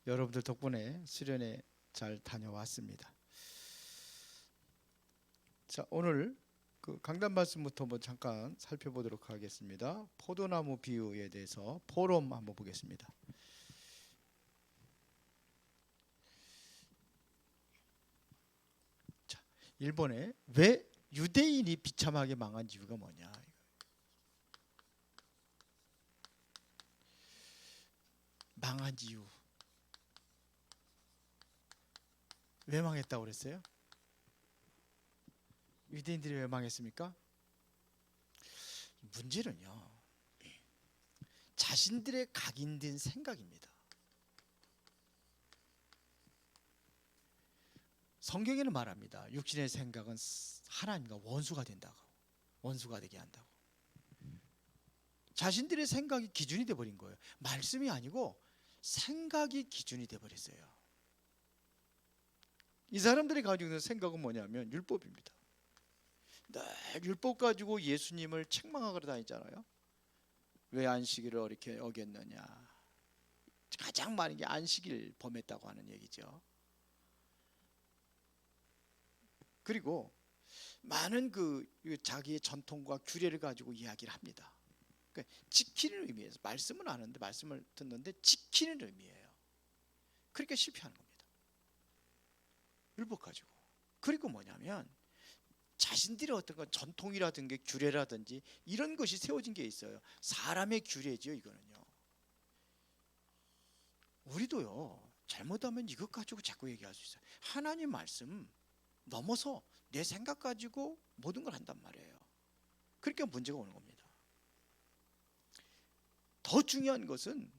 여러분들 덕분에 수련회 잘 다녀왔습니다. 자, 오늘 그 강단 말씀부터 한번 잠깐 살펴보도록 하겠습니다. 포도나무 비유에 대해서 포럼 한번 보겠습니다. 자, 1번에 왜 유대인이 비참하게 망한 이유가 뭐냐? 망한 이유. 왜 망했다고 그랬어요? 유대인들이 왜 망했습니까? 문제는요, 자신들의 각인된 생각입니다. 성경에는 말합니다. 육신의 생각은 하나님과 원수가 된다고, 원수가 되게 한다고. 자신들의 생각이 기준이 돼버린 거예요. 말씀이 아니고 생각이 기준이 돼버렸어요. 이 사람들이 가지고 있는 생각은 뭐냐면 율법입니다. 율법 가지고 예수님을 책망하러 다니잖아요. 왜 안식일을 이렇게 어겼느냐. 가장 많은 게 안식일 범했다고 하는 얘기죠. 그리고 많은 그 자기의 전통과 규례를 가지고 이야기를 합니다. 그러니까 지키는 의미에서 말씀은 아는데 말씀을 듣는데 지키는 의미예요. 그러니까 실패하는 겁니다. 율법 가지고. 그리고 뭐냐면 자신들의 어떤 건 전통이라든지 규례라든지 이런 것이 세워진 게 있어요. 사람의 규례죠, 이거는요. 우리도요, 잘못하면 이것 가지고 자꾸 얘기할 수 있어요. 하나님 말씀 넘어서 내 생각 가지고 모든 걸 한단 말이에요. 그러니까 문제가 오는 겁니다. 더 중요한 것은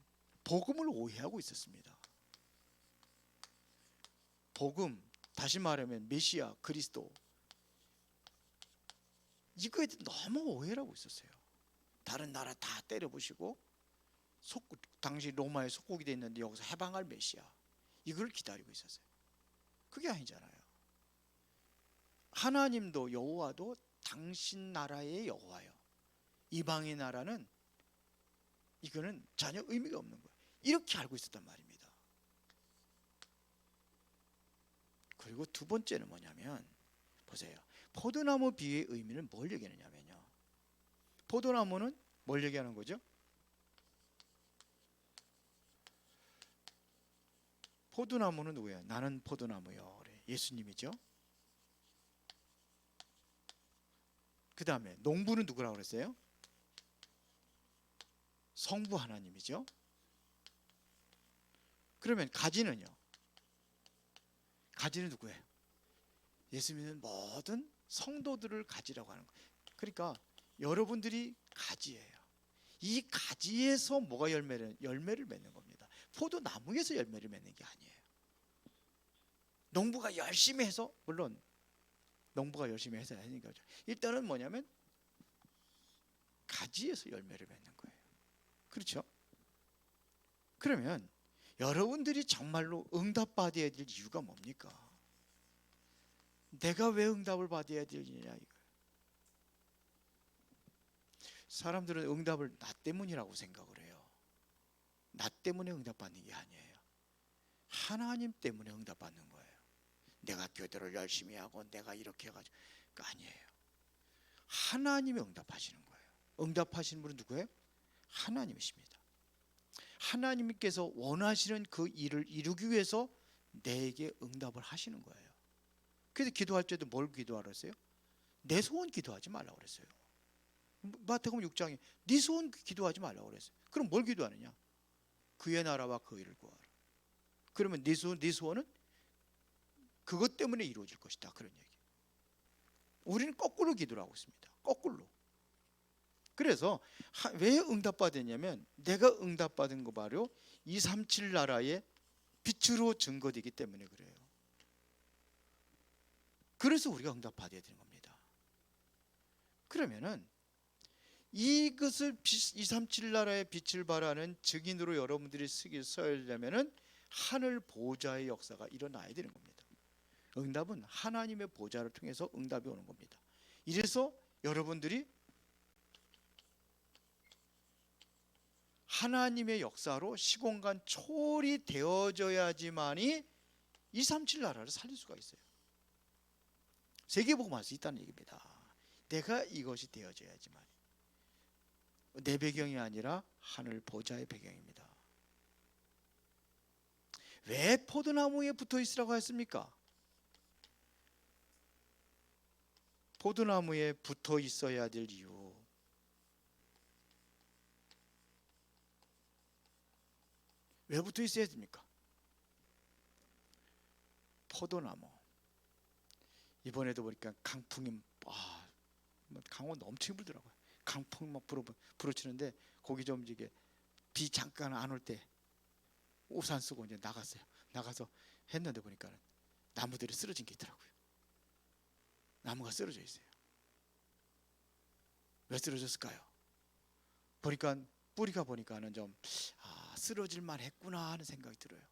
복음을 오해하고 있었습니다. 복음, 다시 말하면 메시아, 그리스도, 이거에 너무 오해를 하고 있었어요. 다른 나라 다 때려부시고 당시 로마에 속국이 돼 있는데 여기서 해방할 메시아, 이걸 기다리고 있었어요. 그게 아니잖아요. 하나님도 여호와도 당신 나라의 여호와요. 이방의 나라는 이거는 전혀 의미가 없는 거예요. 이렇게 알고 있었단 말입니다. 그리고 두 번째는 뭐냐면 보세요. 포도나무 비유의 의미는 뭘 얘기하느냐면요, 포도나무는 뭘 얘기하는 거죠? 포도나무는 누구예요? 나는 포도나무요. 그래. 예수님이죠. 그 다음에 농부는 누구라고 그랬어요? 성부 하나님이죠. 그러면 가지는요? 가지는 누구예요? 예수 믿는 모든 성도들을 가지라고 하는 거예요. 그러니까 여러분들이 가지예요. 이 가지에서 뭐가 열매를 맺는 겁니다. 포도나무에서 열매를 맺는 게 아니에요. 농부가 열심히 해서, 물론 농부가 열심히 해서 하는 거죠. 일단은 뭐냐면 가지에서 열매를 맺는 거예요. 그렇죠? 그러면 여러분들이 정말로 응답받아야 될 이유가 뭡니까? 내가 왜 응답을 받아야 되느냐 이거예요. 사람들은 응답을 나 때문이라고 생각을 해요. 나 때문에 응답받는 게 아니에요. 하나님 때문에 응답받는 거예요. 내가 교대를 열심히 하고 내가 이렇게 해가지고, 그거 아니에요. 하나님이 응답하시는 거예요. 응답하시는 분은 누구예요? 하나님이십니다. 하나님께서 원하시는 그 일을 이루기 위해서 내게 응답을 하시는 거예요. 그래서 기도할 때도 뭘 기도하라 했어요? 내 소원 기도하지 말라고 그랬어요. 마태복음 6장에 네 소원 기도하지 말라고 그랬어요. 그럼 뭘 기도하느냐? 그의 나라와 그 일을 구하라. 그러면 네 소원은 그것 때문에 이루어질 것이다, 그런 얘기. 우리는 거꾸로 기도를 하고 있습니다. 거꾸로. 그래서 왜 응답받았냐면 내가 응답받은 거 바로 237 나라의 빛으로 증거되기 때문에 그래요. 그래서 우리가 응답받아야 되는 겁니다. 그러면은 이것을 237 나라의 빛을 발하는 증인으로 여러분들이 서려면은 하늘 보좌의 역사가 일어나야 되는 겁니다. 응답은 하나님의 보좌를 통해서 응답이 오는 겁니다. 이래서 여러분들이 하나님의 역사로 시공간 초월이 되어져야지만이 237 나라를 살릴 수가 있어요. 세계복음할 수 있다는 얘기입니다. 내가 이것이 되어져야지만. 내 배경이 아니라 하늘 보좌의 배경입니다. 왜 포도나무에 붙어 있으라고 했습니까? 포도나무에 붙어 있어야 될 이유, 왜 붙어 있어야 됩니까? 포도나무, 이번에도 보니까 강풍이 강원 엄청 불더라고요. 강풍 막 불어치는데 거기 좀 이게 비 잠깐 안 올 때 우산 쓰고 이제 나갔어요. 나가서 했는데 보니까 나무들이 쓰러진 게 있더라고요. 나무가 쓰러져 있어요. 왜 쓰러졌을까요? 보니까 뿌리가 보니까는 좀 쓰러질만 했구나 하는 생각이 들어요.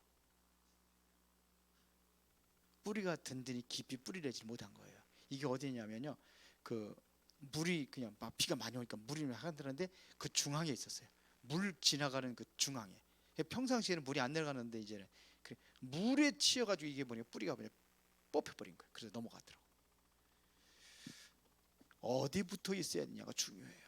뿌리가 든든히 깊이 뿌리내지 못한 거예요. 이게 어디냐면요, 그 물이 그냥 막 비가 많이 오니까 물이 하는데 그 중앙에 있었어요. 물 지나가는 그 중앙에. 평상시에는 물이 안 내려가는데 이제는 물에 치여가지고 이게 뭐냐, 뿌리가 그냥 뽑혀버린 거예요. 그래서 넘어가더라고. 어디 붙어 있어야 되냐가 중요해요.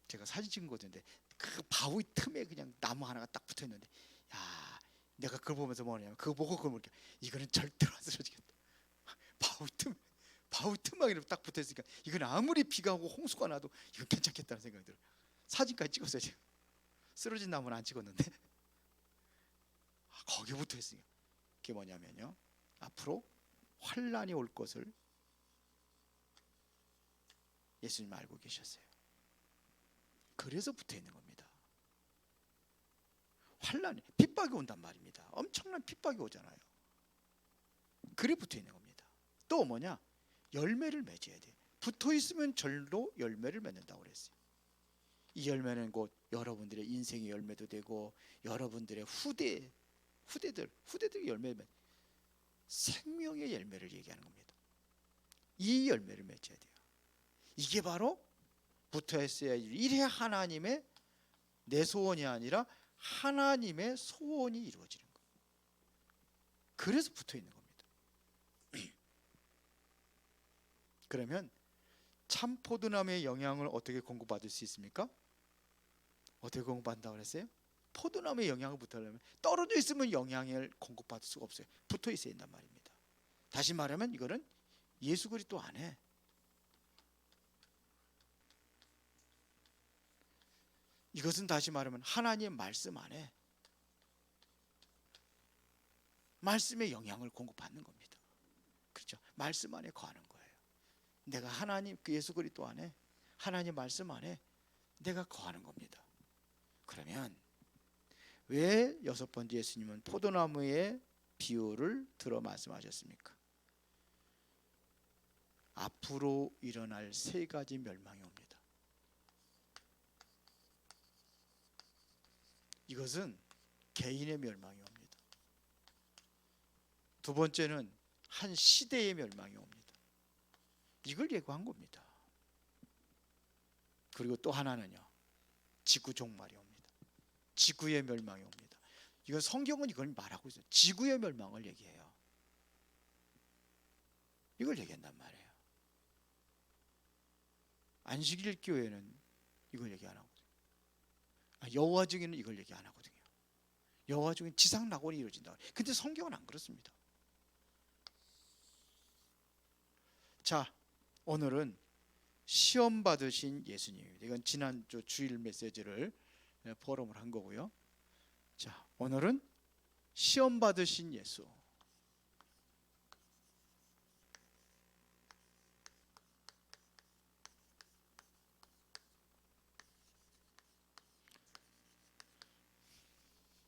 제가 사진 찍은 거였는데 그 바위 틈에 그냥 나무 하나가 딱 붙어 있는데, 야, 내가 그걸 보면서 뭐냐면, 그거 보고 그걸 보니까 이거는 절대로 안 쓰러지겠다. 바위 틈막에 딱 붙어 있으니까 이건 아무리 비가 오고 홍수가 나도 이건 괜찮겠다는 생각이 들어요. 사진까지 찍었어요. 지금 쓰러진 나무는 안 찍었는데 거기 붙어 있으니까. 그게 뭐냐면요, 앞으로 환란이 올 것을 예수님 알고 계셨어요. 그래서 붙어 있는 겁니다. 환란이, 핍박이 온단 말입니다. 엄청난 핍박이 오잖아요. 그래 붙어 있는 겁니다. 또 뭐냐, 열매를 맺어야 돼요. 붙어 있으면 절로 열매를 맺는다고 그랬어요. 이 열매는 곧 여러분들의 인생의 열매도 되고 여러분들의 후대들의 열매를 맺는 생명의 열매를 얘기하는 겁니다. 이 열매를 맺어야 돼요. 이게 바로 붙어 있어야, 이래야 하나님의, 내 소원이 아니라 하나님의 소원이 이루어지는 거예요. 그래서 붙어 있는 겁니다. 그러면 참 포도나무의 영향을 어떻게 공급받을 수 있습니까? 어떻게 공급받는다고 그랬어요? 포도나무의 영향을 붙으려면, 떨어져 있으면 영향을 공급받을 수가 없어요. 붙어 있어야 된단 말입니다. 다시 말하면 이거는 예수 그리스도 안에, 이것은 다시 말하면 하나님의 말씀 안에, 말씀의 영향을 공급받는 겁니다. 그렇죠? 말씀 안에 거하는 거예요. 내가 하나님, 그 예수 그리스도 안에, 하나님 말씀 안에 내가 거하는 겁니다. 그러면 왜 여섯 번째 예수님은 포도나무의 비유를 들어 말씀하셨습니까? 앞으로 일어날 세 가지 멸망이 옵니다. 이것은 개인의 멸망이 옵니다. 두 번째는 한 시대의 멸망이 옵니다. 이걸 예고한 겁니다. 그리고 또 하나는요, 지구 종말이 옵니다. 지구의 멸망이 옵니다. 이건 성경은 이걸 말하고 있어요. 지구의 멸망을 얘기해요. 이걸 얘기한단 말이에요. 안식일 교회는 이걸 얘기 안 하거든요. 여호와 중에는 이걸 얘기 안 하거든요. 여호와 중에 지상 낙원이 이루어진다. 근데 성경은 안 그렇습니다. 자, 오늘은 시험 받으신 예수님입니다. 이건 지난주 주일 메시지를 포럼을 한 거고요. 자, 오늘은 시험 받으신 예수.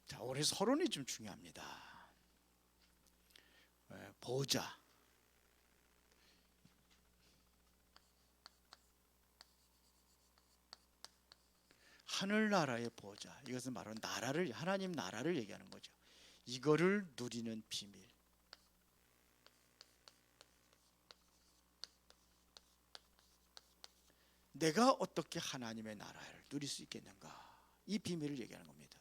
자, 올해 서론이 좀 중요합니다. 보좌. 하늘나라의 보좌. 이것은 바로 나라를, 하나님 나라를 얘기하는 거죠. 이거를 누리는 비밀. 내가 어떻게 하나님의 나라를 누릴 수 있겠는가? 이 비밀을 얘기하는 겁니다.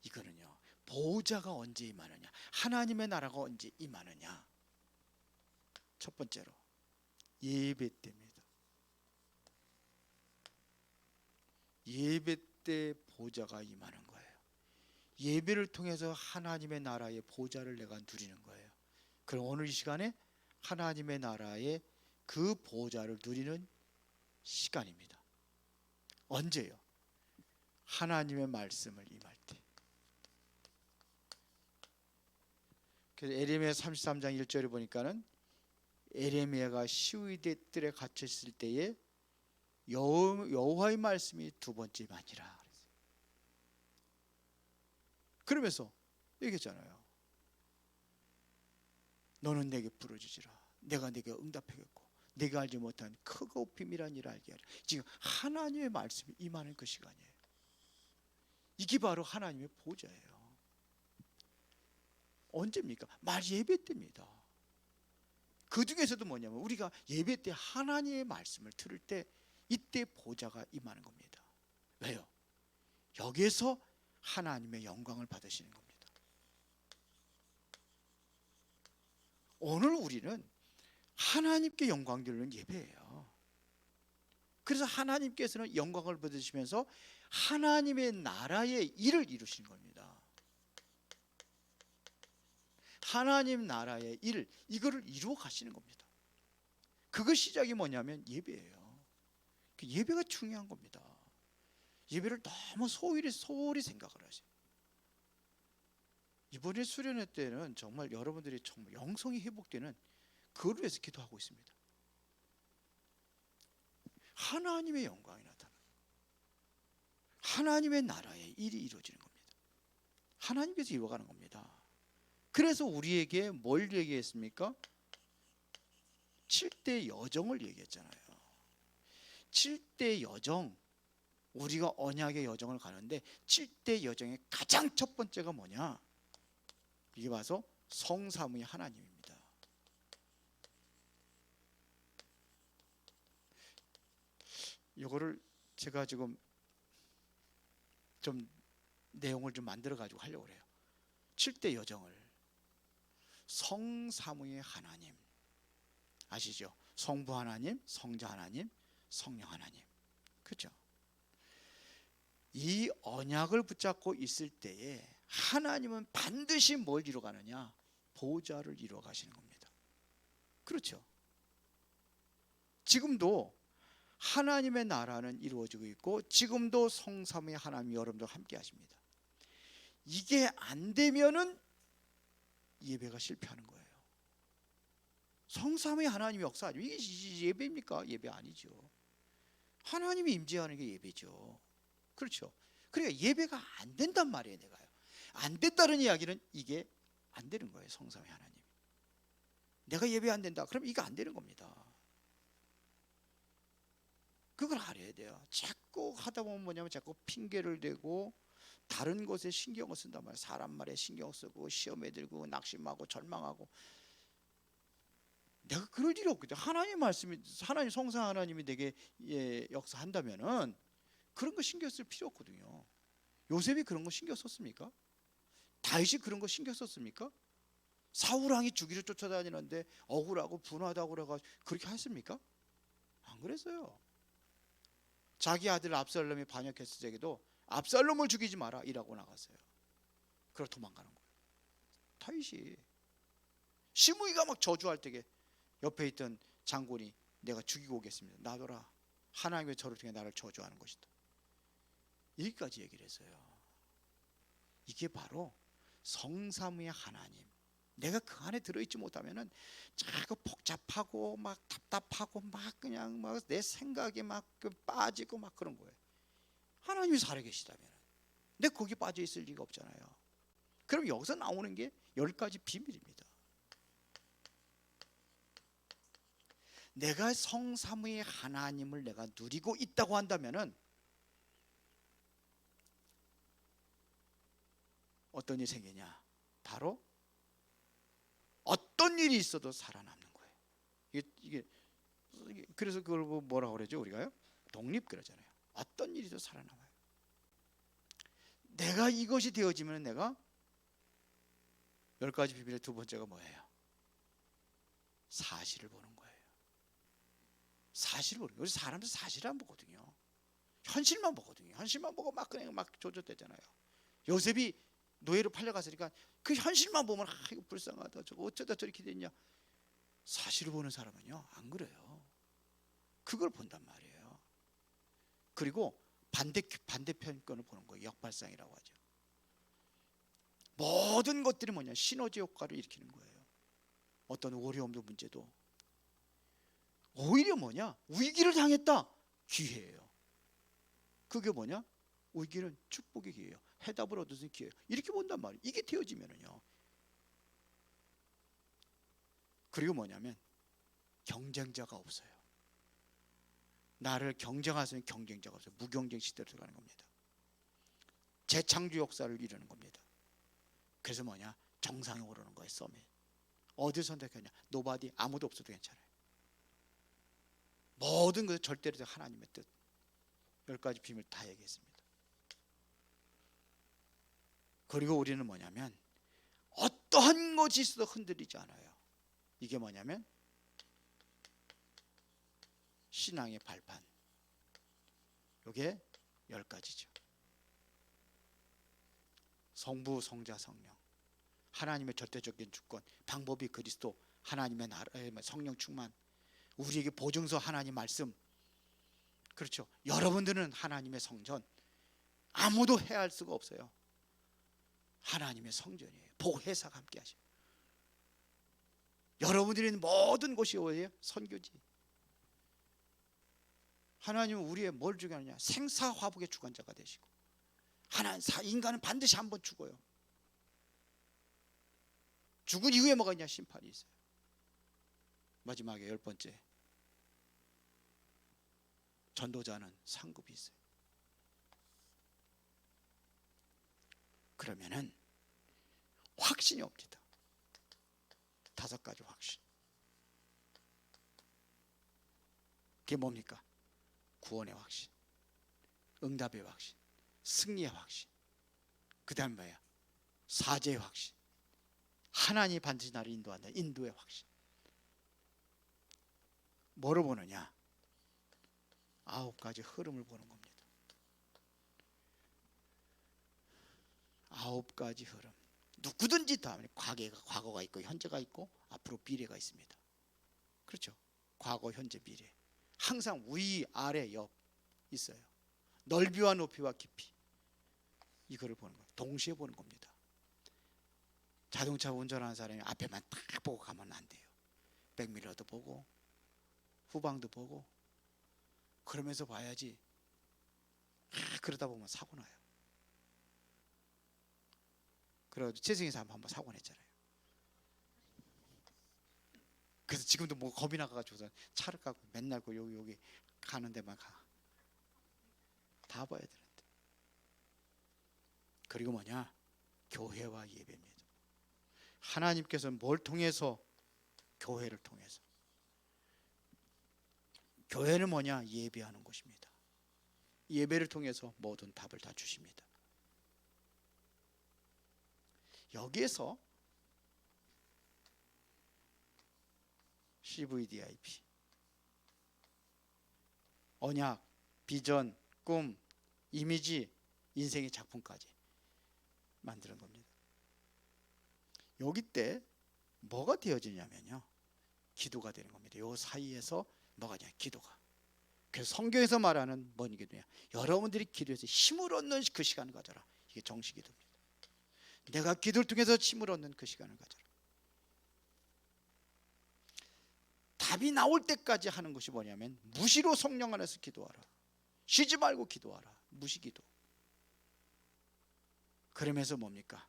이거는요, 보호자가 언제 임하느냐, 하나님의 나라가 언제 임하느냐. 첫 번째로 예배 때입니다. 예배 때 보호자가 임하는 거예요. 예배를 통해서 하나님의 나라의 보호자를 내가 누리는 거예요. 그럼 오늘 이 시간에 하나님의 나라의 그 보호자를 누리는 시간입니다. 언제요? 하나님의 말씀을 임할 때. 그래서 에레미야 33장 1절에 보니까는 에레미야가 시위대 뜰에 갇혀 있을 때에 여호와의 말씀이 두 번째만이라. 그러면서 얘기했잖아요. 너는 내게 부르짖으라. 내가 내게 응답하겠고 내가 알지 못한 크고 비밀한 일을 알게 하리라. 지금 하나님의 말씀이 임하는 그 시간이에요. 이게 바로 하나님의 보호자예요. 언제입니까? 말 예배 때입니다. 그 중에서도 뭐냐면 우리가 예배 때 하나님의 말씀을 들을 때 이때 보호자가 임하는 겁니다. 왜요? 여기에서 하나님의 영광을 받으시는 겁니다. 오늘 우리는 하나님께 영광 드리는 예배예요. 그래서 하나님께서는 영광을 받으시면서 하나님의 나라의 일을 이루시는 겁니다. 하나님 나라의 일, 이거를 이루어 가시는 겁니다. 그거 시작이 뭐냐면 예배예요. 예배가 중요한 겁니다. 예배를 너무 소홀히 생각을 하세요. 이번에 수련회 때는 정말 여러분들이 정말 영성이 회복되는 그걸 위해서 기도하고 있습니다. 하나님의 영광이 나타나는, 하나님의 나라의 일이 이루어지는 겁니다. 하나님께서 이루어가는 겁니다. 그래서 우리에게 뭘 얘기했습니까? 7대 여정을 얘기했잖아요. 7대 여정, 우리가 언약의 여정을 가는데 7대 여정의 가장 첫 번째가 뭐냐? 이게 봐서 성삼위 하나님입니다. 이거를 제가 지금 좀 내용을 좀 만들어 가지고 하려고 그래요. 7대 여정을 성삼위의 하나님 아시죠? 성부 하나님, 성자 하나님, 성령 하나님. 그렇죠? 이 언약을 붙잡고 있을 때에 하나님은 반드시 뭘 이루어가느냐? 보호자를 이루어 가시는 겁니다. 그렇죠? 지금도 하나님의 나라는 이루어지고 있고 지금도 성삼위 하나님이 여러분들 함께 하십니다. 이게 안 되면은 예배가 실패하는 거예요. 성삼위 하나님의 역사 아니에요. 이게 예배입니까? 예배 아니죠. 하나님이 임재하는 게 예배죠. 그렇죠? 그러니까 예배가 안 된단 말이에요. 내가요. 안 된다는 이야기는 이게 안 되는 거예요. 성삼위 하나님. 내가 예배 안 된다. 그럼 이거 안 되는 겁니다. 그걸 알아야 돼요. 자꾸 하다 보면 뭐냐면 자꾸 핑계를 대고 다른 것에 신경을 쓴단 말이에요. 사람 말에 신경 쓰고 시험에 들고 낙심하고 절망하고. 내가 그럴 일이 없거든. 하나님 말씀이, 하나님 성삼 하나님이 내게 역사한다면은 그런 거 신경 쓸 필요 없거든요. 요셉이 그런 거 신경 썼습니까? 다윗이 그런 거 신경 썼습니까? 사울 왕이 주기를 쫓아다니는데 억울하고 분하다고 그래가 그렇게 했습니까? 안 그랬어요. 자기 아들 압살롬이 반역했을 적에도 압살롬을 죽이지 마라 이라고 나갔어요. 그걸 도망가는 거예요. 다윗이. 시므이가 막 저주할 때에 옆에 있던 장군이 내가 죽이고 오겠습니다. 놔둬라. 하나님의 저를 통해 나를 저주하는 것이다. 여기까지 얘기를 했어요. 이게 바로 성삼위의 하나님. 내가 그 안에 들어있지 못하면은 자꾸 복잡하고 막 답답하고 막 그냥 막 내 생각에 막 빠지고 막 그런 거예요. 하나님이 살아계시다면 내가 거기 빠져 있을 리가 없잖아요. 그럼 여기서 나오는 게 10가지 비밀입니다. 내가 성삼위의 하나님을 내가 누리고 있다고 한다면은 어떤 일이 생기냐? 바로 어떤 일이 있어도 살아남는 거예요. 이게 그래서 그걸 뭐라고 그러죠? 우리가요? 독립 그러잖아요. 어떤 일이도 살아남아요. 내가 이것이 되어지면 내가 10가지 비밀의 두 번째가 뭐예요? 사실을 보는 거예요. 사실을 보는 거예요. 우리 사람들 사실을 안 보거든요. 현실만 보거든요. 현실만 보고 막 그냥 막 조졌대잖아요. 요셉이 노예로 팔려갔으니까 그 현실만 보면 이거 불쌍하다, 저거 어쩌다 저렇게 됐냐. 사실을 보는 사람은요 안 그래요. 그걸 본단 말이에요. 그리고 반대편 건을 보는 거예요. 역발상이라고 하죠. 모든 것들이 뭐냐, 시너지 효과를 일으키는 거예요. 어떤 어려움도 문제도 오히려 뭐냐, 위기를 당했다, 기회예요. 그게 뭐냐, 위기는 축복의 기회예요. 해답을 얻어서 기회예요. 이렇게 본단 말이에요. 이게 되어지면은요. 그리고 뭐냐면 경쟁자가 없어요. 나를 경쟁할 수 있는 경쟁자가 없어요. 무경쟁 시대로 들어가는 겁니다. 재창조 역사를 이루는 겁니다. 그래서 뭐냐, 정상에 오르는 거예요. 서밋. 어디를 선택하냐, 노바디, 아무도 없어도 괜찮아요. 모든 것을 절대로 하나님의 뜻, 10가지 비밀 다 얘기했습니다. 그리고 우리는 뭐냐면 어떠한 것이 있어도 흔들리지 않아요. 이게 뭐냐면 신앙의 발판. 이게 10가지죠. 성부, 성자, 성령. 하나님의 절대적인 주권, 방법이 그리스도, 하나님의 나라의 성령 충만, 우리에게 보증서 하나님 말씀. 그렇죠. 여러분들은 하나님의 성전, 아무도 해할 수가 없어요. 하나님의 성전이에요. 보혜사가 함께 하셔요. 여러분들이 있는 모든 곳이 뭐예요? 선교지. 하나님은 우리의 뭘 주관하냐, 생사화복의 주관자가 되시고, 인간은 반드시 한번 죽어요. 죽은 이후에 뭐가 있냐, 심판이 있어요. 마지막에 10번째, 전도자는 상급이 있어요. 그러면은 확신이 옵니다. 5가지 확신. 그게 뭡니까? 구원의 확신, 응답의 확신, 승리의 확신. 그 다음 뭐야? 사죄의 확신. 하나님이 반드시 나를 인도한다, 인도의 확신. 뭐로 보느냐? 9가지 흐름을 보는 겁니다. 9가지 흐름. 누구든지 다 과거가 있고 현재가 있고 앞으로 미래가 있습니다. 그렇죠? 과거, 현재, 미래. 항상 위, 아래, 옆 있어요. 넓이와 높이와 깊이. 이거를 보는 거예요. 동시에 보는 겁니다. 자동차 운전하는 사람이 앞에만 딱 보고 가면 안 돼요. 백미러도 보고 후방도 보고 그러면서 봐야지. 그러다 보면 사고 나요. 그래가지고 재승에서 한번 사고 냈잖아요. 그래서 지금도 뭐 겁이 나가지고 차를 갖고 맨날 그 여기 가는 데만 가. 다 봐야 되는데. 그리고 뭐냐? 교회와 예배입니다. 하나님께서 뭘 통해서? 교회를 통해서. 교회는 뭐냐? 예배하는 곳입니다. 예배를 통해서 모든 답을 다 주십니다. 여기에서 CVDIP, 언약, 비전, 꿈, 이미지, 인생의 작품까지 만드는 겁니다. 여기 때 뭐가 되어지냐면요, 기도가 되는 겁니다. 이 사이에서 뭐가 되냐, 기도가. 그래서 성경에서 말하는 뭔 기도냐, 여러분들이 기도해서 힘을 얻는 그 시간을 가져라. 이게 정식기도입니다. 내가 기도를 통해서 힘을 얻는 그 시간을 가져라. 답이 나올 때까지 하는 것이 뭐냐면 무시로 성령 안에서 기도하라. 쉬지 말고 기도하라. 무시기도. 그러면서 뭡니까?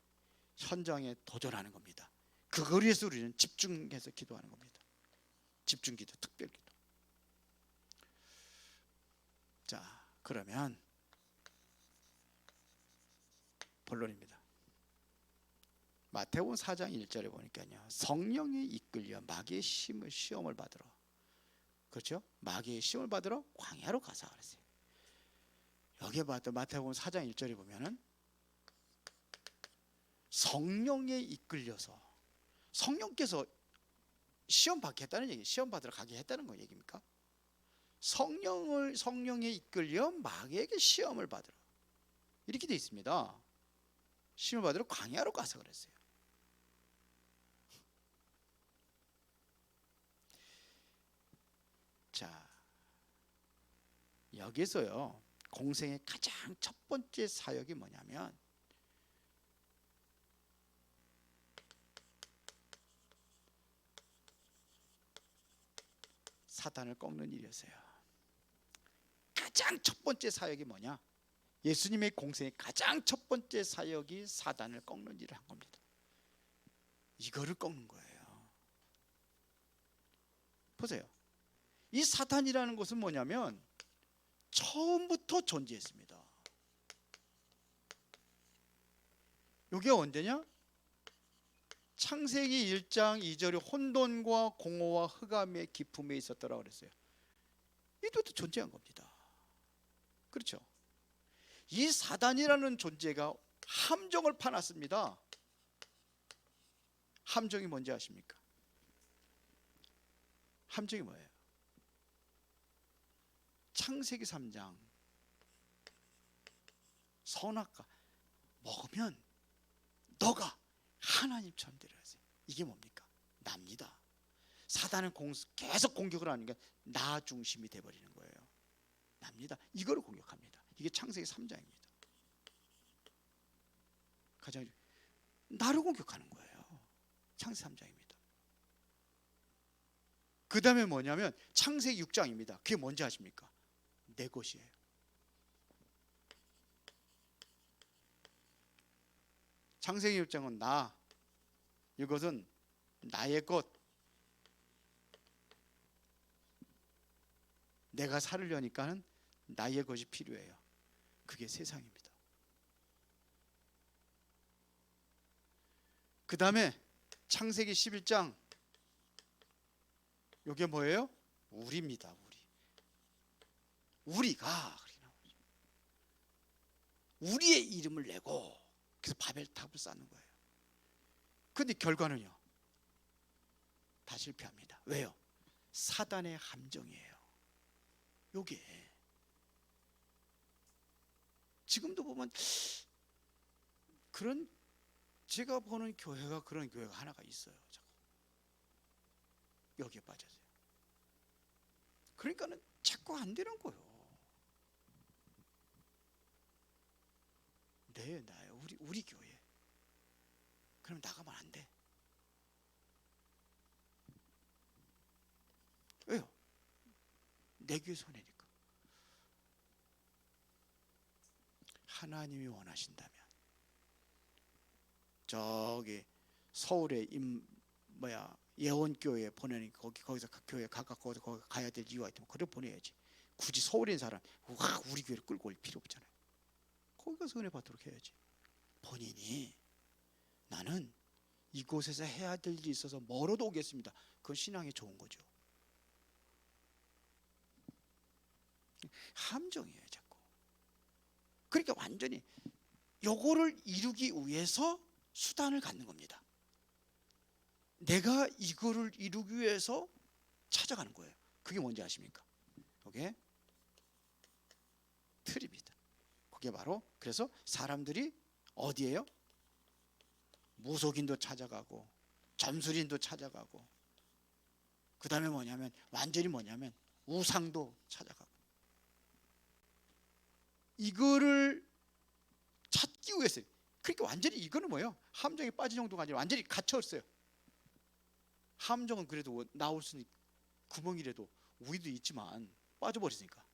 현장에 도전하는 겁니다. 그걸 위해서 우리는 집중해서 기도하는 겁니다. 집중기도, 특별기도. 자, 그러면 본론입니다. 마태복음 4장 1절에 보니까요, 성령에 이끌려 마귀의 시험을 받으러 그렇죠? 마귀의 시험을 받으러 광야로 가자 그랬어요. 여기에 마태복음 4장 1절에 보면은 성령에 이끌려서, 성령께서 시험 받게 했다는 얘기, 시험 받으러 가게 했다는 거 얘기입니까? 성령에 이끌려 마귀에게 시험을 받으러, 이렇게 돼 있습니다. 시험을 받으러 광야로 가서 그랬어요. 자, 여기서요 공생의 가장 첫 번째 사역이 뭐냐면 사단을 꺾는 일이었어요. 가장 첫 번째 사역이 뭐냐? 예수님의 공생의 가장 첫 번째 사역이 사단을 꺾는 일을 한 겁니다. 이거를 꺾는 거예요. 보세요. 이 사탄이라는 것은 뭐냐면 처음부터 존재했습니다. 이게 언제냐? 창세기 1장 2절에 혼돈과 공허와 흑암의 깊음에 있었더라 그랬어요. 이것도 존재한 겁니다. 그렇죠? 이 사단이라는 존재가 함정을 파놨습니다. 함정이 뭔지 아십니까? 함정이 뭐예요? 창세기 3장 선악과 먹으면 너가 하나님처럼 되리라세요. 이게 뭡니까? 납니다. 사단은 계속 공격을 하니까 나 중심이 돼버리는 거예요. 납니다. 이거를 공격합니다. 이게 창세기 3장입니다. 가장 나를 공격하는 거예요. 창세기 3장입니다. 그 다음에 뭐냐면 창세기 6장입니다. 그게 뭔지 아십니까? 내 것이에요. 창세기 6장은 나, 이것은 나의 것, 내가 살으려니까는 나의 것이 필요해요. 그게 세상입니다. 그 다음에 창세기 11장, 이게 뭐예요? 우리입니다. 우리가 우리의 이름을 내고 그래서 바벨탑을 쌓는 거예요. 그런데 결과는요 다 실패합니다. 왜요? 사단의 함정이에요. 요게 지금도 보면 그런, 제가 보는 교회가 그런 교회가 하나가 있어요. 여기에 빠져서요. 그러니까는 자꾸 안 되는 거예요. 나요. 우리 교회. 그럼 나가면 안 돼. 왜요? 내 교회 손해니까. 하나님이 원하신다면 저기 서울에 예원교회 보내니까 거기서 각 교회 가깝고 거기 가야 될 이유가 있다면 그래 보내야지. 굳이 서울에 있는 사람 우리 교회를 끌고 올 필요 없잖아요. 거기 가서 은혜 받도록 해야지. 본인이 나는 이곳에서 해야 될 일이 있어서 멀어도 오겠습니다. 그건 신앙에 좋은 거죠. 함정이에요 자꾸. 그러니까 완전히 요거를 이루기 위해서 수단을 갖는 겁니다. 내가 이거를 이루기 위해서 찾아가는 거예요. 그게 뭔지 아십니까? 그게 틀입니다. 그게 바로, 그래서 사람들이 어디에요? 무속인도 찾아가고 점술인도 찾아가고, 그 다음에 뭐냐면 완전히 뭐냐면 우상도 찾아가고, 이거를 찾기 위해서. 그러니까 완전히 이거는 뭐예요? 함정에 빠진 정도가 아니라 완전히 갇혔어요. 함정은 그래도 나올 수 있는 구멍이라도 우리도 있지만 빠져버리니까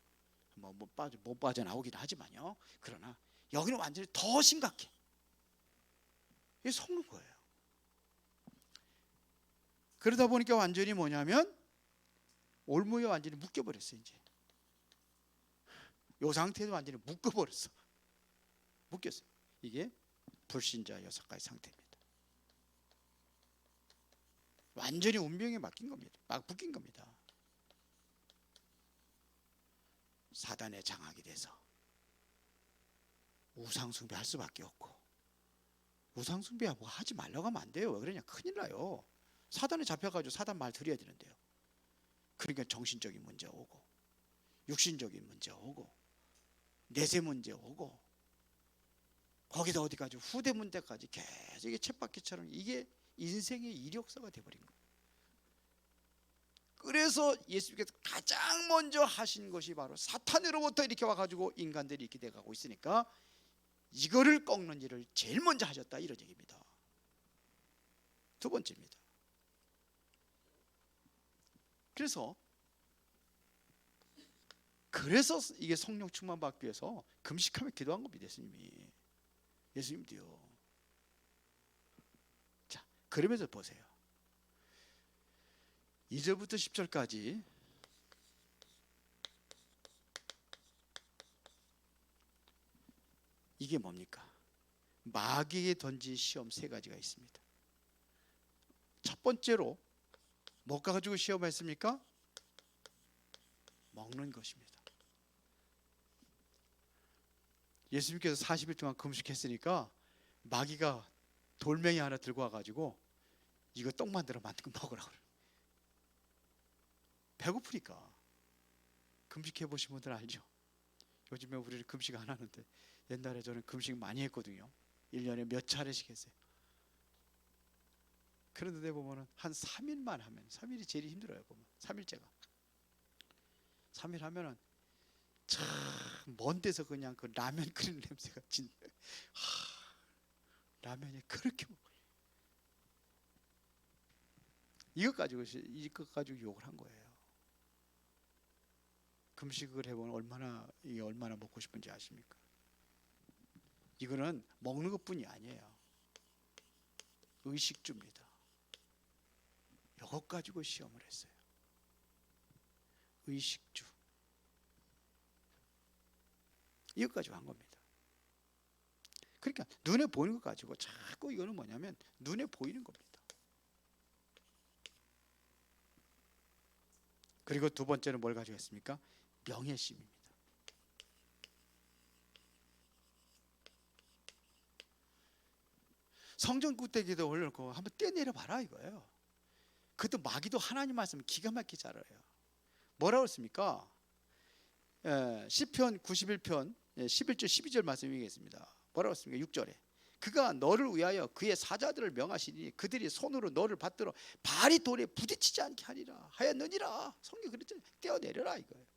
못 빠져나오긴 하지만요. 그러나 여기는 완전히 더 심각해. 이게 속는 거예요. 그러다 보니까 완전히 뭐냐면 올무에 완전히 묶여버렸어요. 이제 이 상태에서 완전히 묶어버렸어. 묶였어요. 이게 불신자 6가지 상태입니다. 완전히 운명에 맡긴 겁니다. 막 묶인 겁니다. 사단의 장악이 돼서 우상숭배할 수밖에 없고, 우상숭배 뭐 하지 말라고 하면 안 돼요. 왜 그러냐, 큰일 나요. 사단에 잡혀가지고 사단 말 들어야 되는데요. 그러니까 정신적인 문제 오고, 육신적인 문제 오고, 내세 문제 오고, 거기다 어디까지 후대 문제까지 계속 이게 쳇바퀴처럼 이게 인생의 이력서가 돼버린 거예요. 그래서 예수님께서 가장 먼저 하신 것이 바로 사탄으로부터 이렇게 와가지고 인간들이 이렇게 돼가고 있으니까 이거를 꺾는 일을 제일 먼저 하셨다, 이런 얘기입니다. 두 번째입니다. 그래서 이게 성령 충만 받기 위해서 금식하며 기도한 겁니다. 예수님도요. 자, 그러면서 보세요. 2절부터 10절까지 이게 뭡니까? 마귀에 던진 시험 세 가지가 있습니다. 첫 번째로 뭐 가지고 시험했습니까? 먹는 것입니다. 예수님께서 40일 동안 금식했으니까 마귀가 돌멩이 하나 들고 와가지고 이거 떡 만들어 먹으라고 그래요. 배고프니까. 금식해 보신 분들 알죠? 요즘에 우리는 금식 안 하는데 옛날에 저는 금식 많이 했거든요. 1년에 몇 차례씩 했어요. 그런데 보면은 한 3일만 하면, 3일이 제일 힘들어요. 보면 3일째가 3일 하면은 참 먼 데서 그냥 그 라면 끓이는 냄새가 라면이 그렇게 먹어요. 이것 가지고 욕을 한 거예요. 금식을 해보면 얼마나 먹고 싶은지 아십니까? 이거는 먹는 것뿐이 아니에요. 의식주입니다. 이것 가지고 시험을 했어요. 의식주. 이것 가지고 한 겁니다. 그러니까 눈에 보이는 것 가지고 자꾸 이거는 뭐냐면 눈에 보이는 겁니다. 그리고 두 번째는 뭘 가지고 했습니까? 명예심입니다. 성전 구대기도 올려놓고 한번 떼내려 봐라 이거예요. 그것도 마귀도 하나님 말씀 기가 막히게 잘 알아요. 뭐라고 했습니까? 시편 91편 11절 12절 말씀이겠습니다. 뭐라고 했습니까? 6절에 그가 너를 위하여 그의 사자들을 명하시니 그들이 손으로 너를 받들어 발이 돌에 부딪히지 않게 하리라 하였느니라. 성경 그랬잖아요. 떼어내려라 이거예요.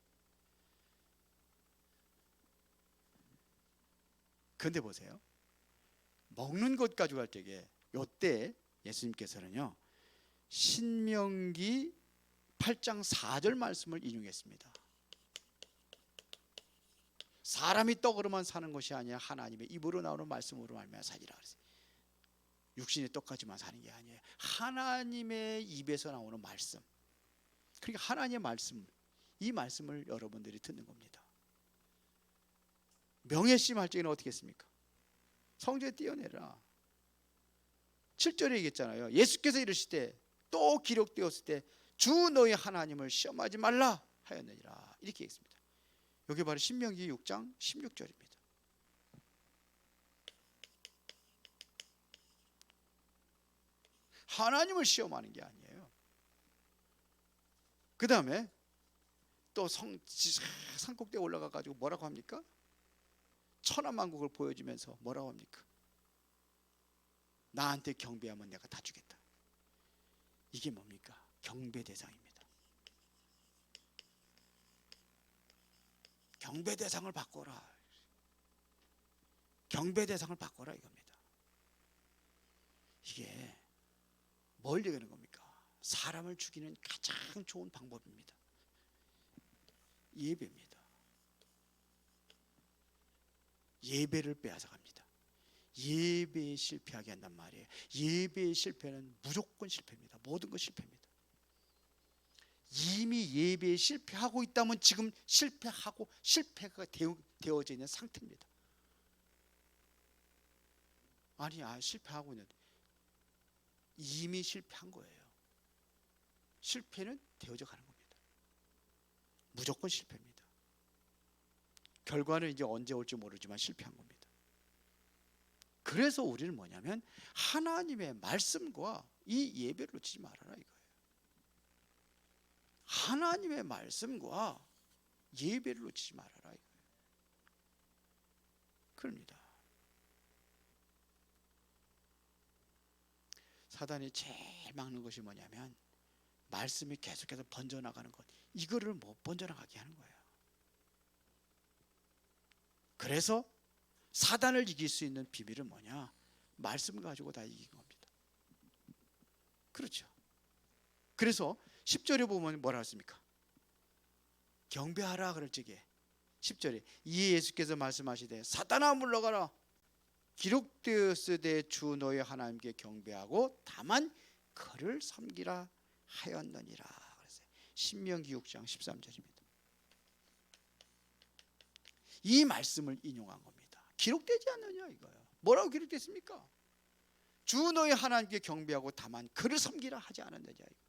그런데 보세요. 먹는 것 가지고 할 적에 요때 예수님께서는요 신명기 8장 4절 말씀을 인용했습니다. 사람이 떡으로만 사는 것이 아니라 하나님의 입으로 나오는 말씀으로 말미암아 살리라 그랬어요. 육신의 떡까지만 사는 게 아니에요. 하나님의 입에서 나오는 말씀. 그러니까 하나님의 말씀, 이 말씀을 여러분들이 듣는 겁니다. 명예심 할 적에는 어떻게 했습니까? 성전에 띄어내라. 7절에 얘기했잖아요. 예수께서 이르실 때 또 기록되었을 때 주 너희 하나님을 시험하지 말라 하였느니라. 이렇게 얘기했습니다. 여기 바로 신명기 6장 16절입니다. 하나님을 시험하는 게 아니에요. 그 다음에 또 산꼭대에 올라가 가지고 뭐라고 합니까? 천하만국을 보여주면서 뭐라고 합니까? 나한테 경배하면 내가 다 주겠다. 이게 뭡니까? 경배 대상입니다. 경배 대상을 바꿔라. 경배 대상을 바꿔라 이겁니다. 이게 뭘 얘기하는 겁니까? 사람을 죽이는 가장 좋은 방법입니다. 예배입니다. 예배를 빼앗아갑니다. 예배에 실패하게 한단 말이에요. 예배의 실패는 무조건 실패입니다. 모든 것 실패입니다. 이미 예배에 실패하고 있다면 지금 실패가 되어져 있는 상태입니다. 아니, 실패하고 있는데 이미 실패한 거예요. 실패는 되어져 가는 겁니다. 무조건 실패입니다. 결과는 이제 언제 올지 모르지만 실패한 겁니다. 그래서 우리는 뭐냐면 하나님의 말씀과 이 예배를 놓치지 말아라 이거예요. 하나님의 말씀과 예배를 놓치지 말아라 이거예요. 그럽니다. 사단이 제일 막는 것이 뭐냐면 말씀이 계속해서 번져나가는 것, 이거를 못 번져나가게 하는 거예요. 그래서 사단을 이길 수 있는 비밀은 뭐냐? 말씀 가지고 다 이긴 겁니다. 그렇죠. 그래서 10절에 보면 뭐라 했습니까? 경배하라 그럴 적에 10절에 이에 예수께서 말씀하시되 사단아 물러가라, 기록되었으되 주 너의 하나님께 경배하고 다만 그를 섬기라 하였느니라. 그래서 신명기 6장 13절입니다. 이 말씀을 인용한 겁니다. 기록되지 않느냐 이거예요. 뭐라고 기록됐습니까? 주 너의 하나님께 경배하고 다만 그를 섬기라 하지 않았느냐 이거예요.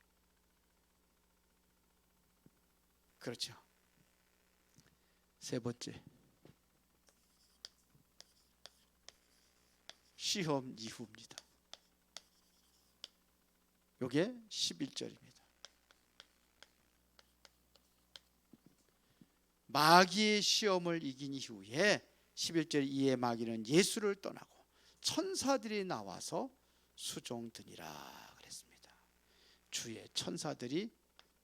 그렇죠. 세 번째, 시험 이후입니다. 요게 11절입니다. 마귀의 시험을 이긴 이후에 11절 이에 마귀는 예수를 떠나고 천사들이 나와서 수종드니라 그랬습니다. 주의 천사들이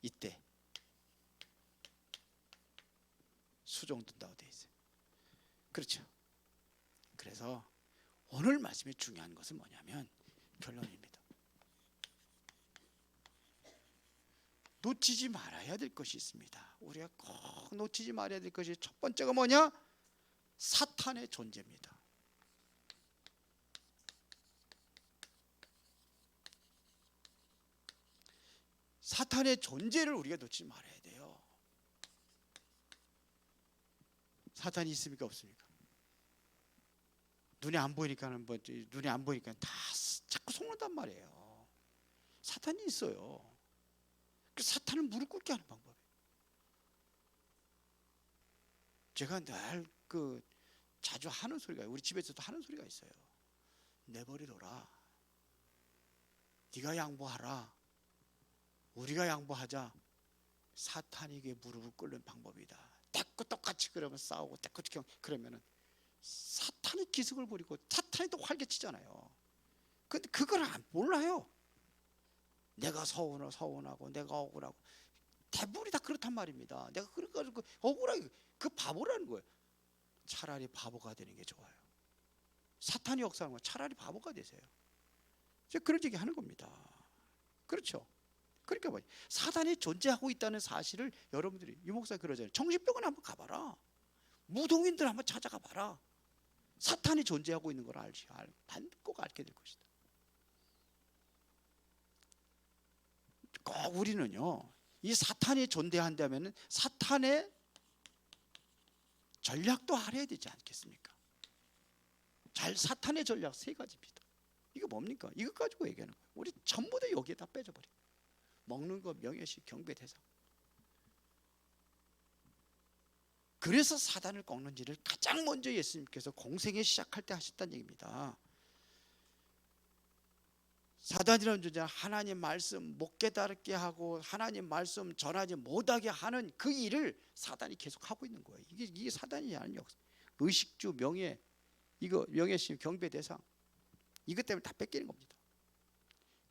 이때 수종든다고 되어 있어요. 그렇죠. 그래서 오늘 말씀의 중요한 것은 뭐냐면 결론입니다. 놓치지 말아야 될 것이 있습니다. 우리가 꼭 놓치지 말아야 될 것이 첫 번째가 뭐냐? 사탄의 존재입니다. 사탄의 존재를 우리가 놓치지 말아야 돼요. 사탄이 있습니까 없습니까? 눈에 안 보이니까는 눈에 안 보이니까 다 자꾸 속는단 말이에요. 사탄이 있어요. 그 사탄을 무릎 꿇게 하는 방법이에요. 제가 늘 자주 하는 소리가, 우리 집에서도 하는 소리가 있어요. 내버려둬라. 네가 양보하라. 우리가 양보하자. 사탄에게 무릎을 꿇는 방법이다. 자꾸 똑같이 그러면 싸우고 자꾸 그러면은 사탄의 기승을 부리고 사탄이 또 활개치잖아요. 근데 그걸 안 몰라요. 내가 서운하고 내가 억울하고 대부분이 다 그렇단 말입니다. 내가 그래가지고 억울하게 그 바보라는 거예요. 차라리 바보가 되는 게 좋아요. 사탄이 역사하는 건 차라리 바보가 되세요. 그런 얘기 하는 겁니다. 그렇죠. 그러니까 뭐 사단이 존재하고 있다는 사실을 여러분들이, 유 목사 그러잖아요. 정신병원 한번 가봐라. 무동인들 한번 찾아가 봐라. 사탄이 존재하고 있는 걸 꼭 알게 될 것이다. 꼭 우리는요, 이 사탄이 존재한다면 사탄의 전략도 알아야 되지 않겠습니까? 사탄의 전략 세 가지입니다. 이거 뭡니까? 이것 가지고 얘기하는 거예요. 우리 전부 다 여기에다 빼줘버려. 먹는 거, 명예시, 경배, 대상. 그래서 사단을 꺾는 일을 가장 먼저 예수님께서 공생에 시작할 때 하셨다는 얘기입니다. 사단이라는 존재는 하나님 말씀 못 깨달게 하고 하나님 말씀 전하지 못하게 하는 그 일을 사단이 계속 하고 있는 거예요. 이게 사단이 하는 역사. 의식주, 명예, 이거 명예심, 경배, 대상, 이것 때문에 다 뺏기는 겁니다.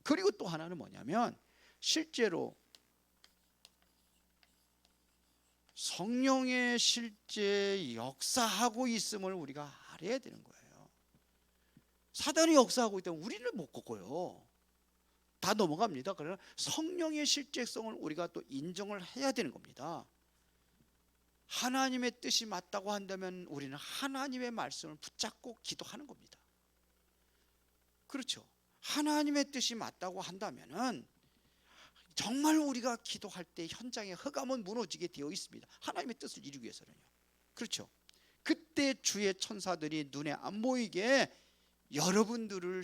그리고 또 하나는 뭐냐면 실제로 성령의 실제 역사하고 있음을 우리가 알아야 되는 거예요. 사단이 역사하고 있다면 우리는 못 꺾어요. 다 넘어갑니다. 그러나 성령의 실제성을 우리가 또 인정을 해야 되는 겁니다. 하나님의 뜻이 맞다고 한다면 우리는 하나님의 말씀을 붙잡고 기도하는 겁니다. 그렇죠. 하나님의 뜻이 맞다고 한다면은 정말 우리가 기도할 때 현장의 흑암은 무너지게 되어 있습니다. 하나님의 뜻을 이루기 위해서는요. 그렇죠. 그때 주의 천사들이 눈에 안 보이게 여러분들을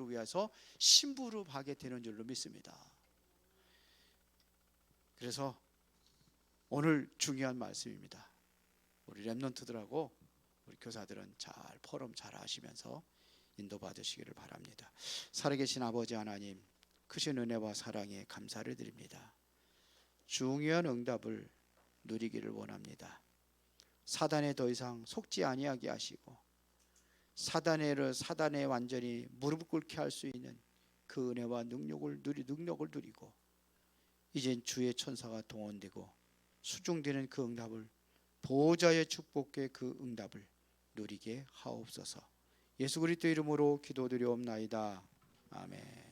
위해서 심부름하게 되는 줄로 믿습니다. 그래서 오늘 중요한 말씀입니다. 우리 렘넌트들하고 우리 교사들은 잘 포럼 잘 하시면서 인도받으시기를 바랍니다. 살아계신 아버지 하나님, 크신 은혜와 사랑에 감사를 드립니다. 중요한 응답을 누리기를 원합니다. 사단에 더 이상 속지 아니하게 하시고 사단에 완전히 무릎 꿇게 할 수 있는 그 은혜와 능력을 누리고 이젠 주의 천사가 동원되고 수중되는 그 응답을, 보호자의 축복의 그 응답을 누리게 하옵소서. 예수 그리스도 이름으로 기도드리옵나이다. 아멘.